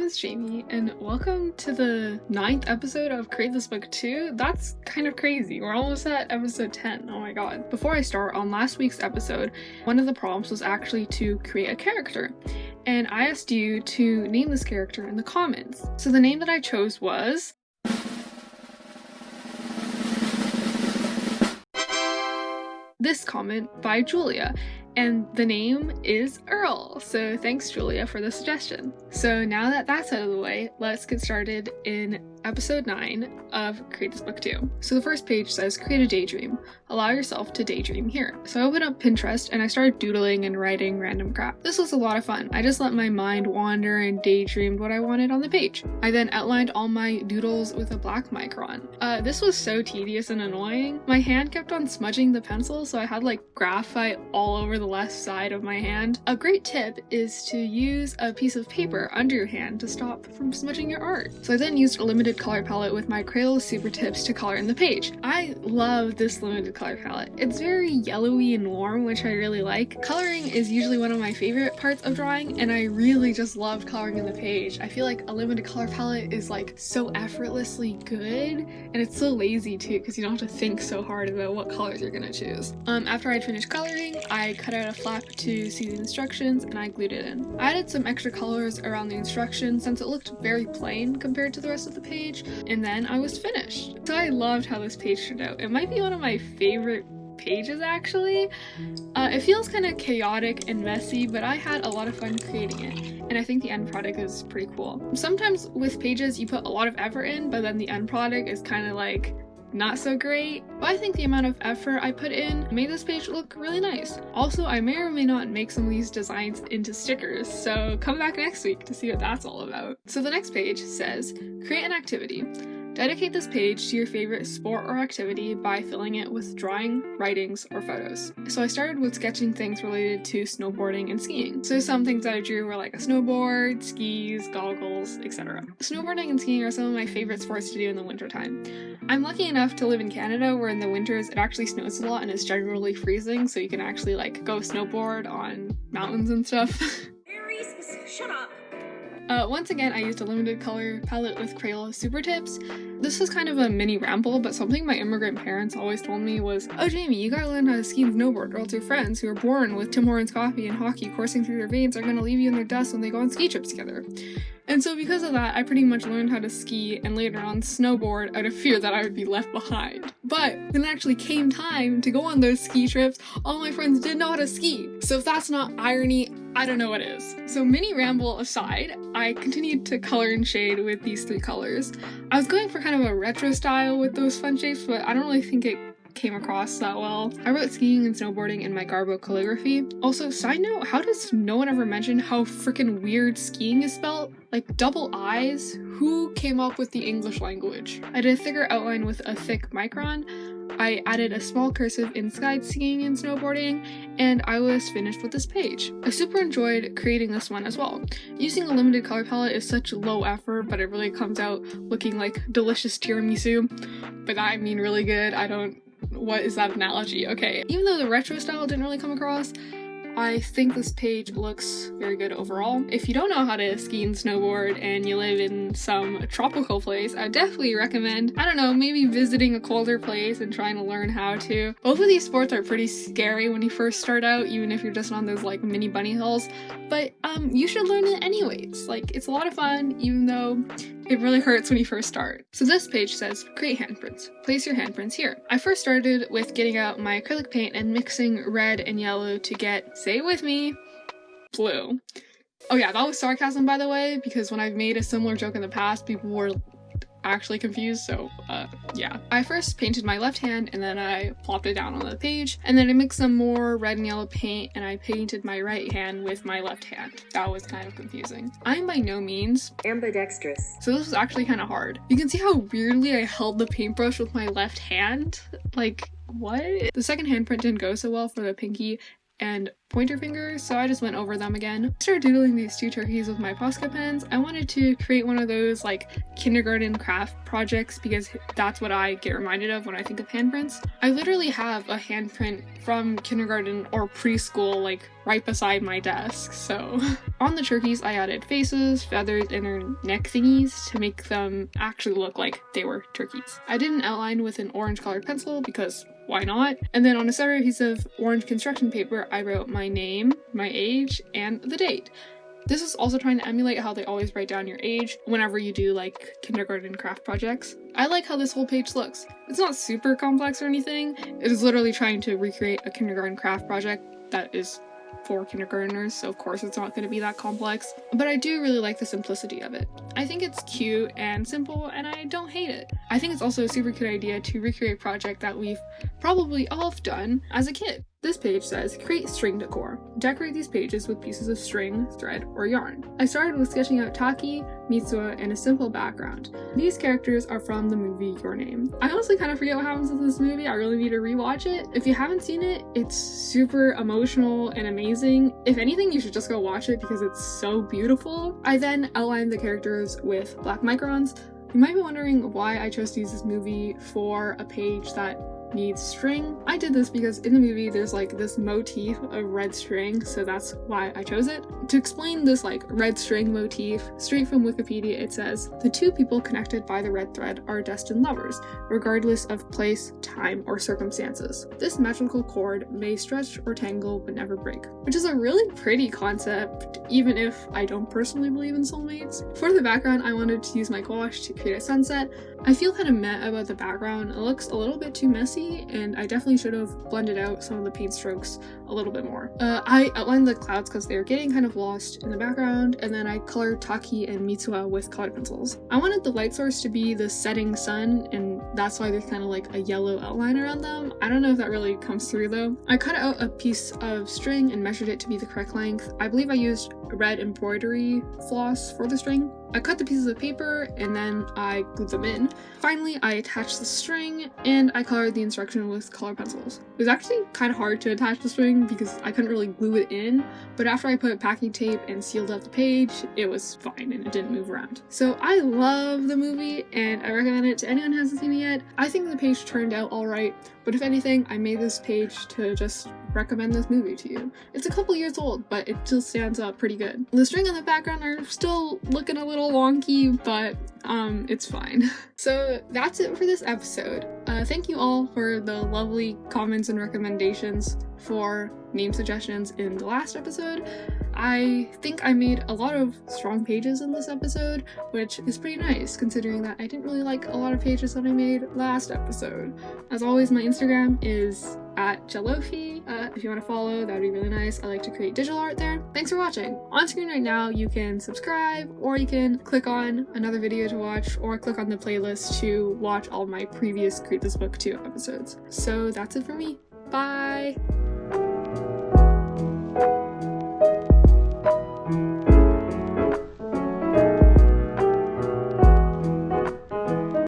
name's Jamie, and welcome to the 9th episode of Create This Book 2. That's kind of crazy. We're almost at episode 10. Oh my god. Before I start, on last week's episode, one of the prompts was actually to create a character, and I asked you to name this character in the comments. So the name that I chose was this comment by Julia, and the name is Earl. So thanks, Julia, for the suggestion. So now that that's out of the way, let's get started in episode 9 of Create This Book 2. So the first page says, create a daydream. Allow yourself to daydream here. So I opened up Pinterest and I started doodling and writing random crap. This was a lot of fun. I just let my mind wander and daydreamed what I wanted on the page. I then outlined all my doodles with a black micron. This was so tedious and annoying. My hand kept on smudging the pencil, so I had like graphite all over the left side of my hand. A great tip is to use a piece of paper under your hand to stop from smudging your art. So I then used a limited color palette with my Crayola Super Tips to color in the page. I love this limited color palette. It's very yellowy and warm, which I really like. Coloring is usually one of my favorite parts of drawing, and I really just loved coloring in the page. I feel like a limited color palette is like so effortlessly good, and it's so lazy too because you don't have to think so hard about what colors you're gonna choose. After I'd finished coloring, I cut out a flap to see the instructions and I glued it in. I added some extra colors around the instructions since it looked very plain compared to the rest of the page, and then I was finished. So I loved how this page turned out. It might be one of my favorite pages actually. It feels kind of chaotic and messy, but I had a lot of fun creating it, and I think the end product is pretty cool. Sometimes with pages you put a lot of effort in, but then the end product is kind of like not so great, but I think the amount of effort I put in made this page look really nice. Also, I may or may not make some of these designs into stickers, so come back next week to see what that's all about. So the next page says, create an activity. Dedicate this page to your favorite sport or activity by filling it with drawing, writings, or photos. So I started with sketching things related to snowboarding and skiing. So some things that I drew were like a snowboard, skis, goggles, etc. Snowboarding and skiing are some of my favorite sports to do in the wintertime. I'm lucky enough to live in Canada where in the winters it actually snows a lot and it's generally freezing, so you can actually like go snowboard on mountains and stuff. Very specific. Shut up. Once again, I used a limited color palette with Crayola Super Tips. This is kind of a mini ramble, but something my immigrant parents always told me was, oh Jamie, you gotta learn how to ski and snowboard, or else your friends who are born with Tim Hortons coffee and hockey coursing through their veins are gonna leave you in their dust when they go on ski trips together. And so because of that, I pretty much learned how to ski and later on snowboard out of fear that I would be left behind. But when it actually came time to go on those ski trips, all my friends didn't know how to ski. So if that's not irony, I don't know what is. So mini ramble aside, I continued to color and shade with these 3 colors. I was going for kind of a retro style with those fun shapes, but I don't really think it came across that well. I wrote skiing and snowboarding in my Garbo calligraphy. Also, side note, how does no one ever mention how freaking weird skiing is spelled? Like double I's? Who came up with the English language? I did a thicker outline with a thick micron. I added a small cursive inside skiing and snowboarding, and I was finished with this page. I super enjoyed creating this one as well. Using a limited color palette is such low effort, but it really comes out looking like delicious tiramisu. But I mean really good. What is that analogy? Okay. Even though the retro style didn't really come across, I think this page looks very good overall. If you don't know how to ski and snowboard and you live in some tropical place, I definitely recommend, I don't know, maybe visiting a colder place and trying to learn how to. Both of these sports are pretty scary when you first start out, even if you're just on those like mini bunny hills, but you should learn it anyways. Like, it's a lot of fun, even though it really hurts when you first start. So this page says, create handprints. Place your handprints here. I first started with getting out my acrylic paint and mixing red and yellow to get, say it with me, blue. Oh yeah, that was sarcasm by the way, because when I've made a similar joke in the past, people were actually confused, so yeah. I first painted my left hand and then I plopped it down on the page, and then I mixed some more red and yellow paint and I painted my right hand with my left hand. That was kind of confusing. I'm by no means Ambidextrous. so this was actually kind of hard. You can see how weirdly I held the paintbrush with my left hand. Like, what? The second handprint didn't go so well for the pinky, and pointer finger, so I just went over them again. I started doodling these 2 turkeys with my Posca pens. I wanted to create one of those like kindergarten craft projects because that's what I get reminded of when I think of handprints. I literally have a handprint from kindergarten or preschool like right beside my desk, so. On the turkeys I added faces, feathers, and their neck thingies to make them actually look like they were turkeys. I did an outline with an orange colored pencil because why not? And then on a separate piece of orange construction paper, I wrote my name, my age, and the date. This is also trying to emulate how they always write down your age whenever you do like kindergarten craft projects. I like how this whole page looks. It's not super complex or anything. It is literally trying to recreate a kindergarten craft project that is for kindergartners, so of course it's not going to be that complex, but I do really like the simplicity of it. I think it's cute and simple, and I don't hate it. I think it's also a super cute idea to recreate a project that we've probably all done as a kid. This page says, create string decor. Decorate these pages with pieces of string, thread, or yarn. I started with sketching out Taki, Mitsuha, and a simple background. These characters are from the movie Your Name. I honestly kind of forget what happens in this movie. I really need to rewatch it. If you haven't seen it, it's super emotional and amazing. If anything, you should just go watch it because it's so beautiful. I then outlined the characters with black microns. You might be wondering why I chose to use this movie for a page that needs string. I did this because in the movie there's like this motif of red string, so that's why I chose it. To explain this like red string motif, straight from Wikipedia it says, the 2 people connected by the red thread are destined lovers, regardless of place, time, or circumstances. This magical cord may stretch or tangle but never break, which is a really pretty concept, even if I don't personally believe in soulmates. For the background, I wanted to use my gouache to create a sunset. I feel kind of meh about the background. It looks a little bit too messy, and I definitely should have blended out some of the paint strokes a little bit more. I outlined the clouds because they were getting kind of lost in the background, and then I colored Taki and Mitsuha with colored pencils. I wanted the light source to be the setting sun, and that's why there's kind of like a yellow outline around them. I don't know if that really comes through though. I cut out a piece of string and measured it to be the correct length. I believe I used red embroidery floss for the string. I cut the pieces of paper and then I glued them in. Finally, I attached the string and I colored the instruction with colored pencils. It was actually kind of hard to attach the string because I couldn't really glue it in, but after I put packing tape and sealed up the page, it was fine and it didn't move around. So I love the movie and I recommend it to anyone who hasn't seen it yet. I think the page turned out alright, but if anything, I made this page to just recommend this movie to you. It's a couple years old, but it still stands up pretty good. The string on the background are still looking a little wonky, but it's fine. So that's it for this episode. Thank you all for the lovely comments and recommendations for name suggestions in the last episode. I think I made a lot of strong pages in this episode, which is pretty nice considering that I didn't really like a lot of pages that I made last episode. As always, my Instagram is @Jalofi. If you want to follow, that would be really nice. I like to create digital art there. Thanks for watching. On screen right now, you can subscribe, or you can click on another video to watch, or click on the playlist to watch all my previous Create This Book 2 episodes. So that's it for me. Bye!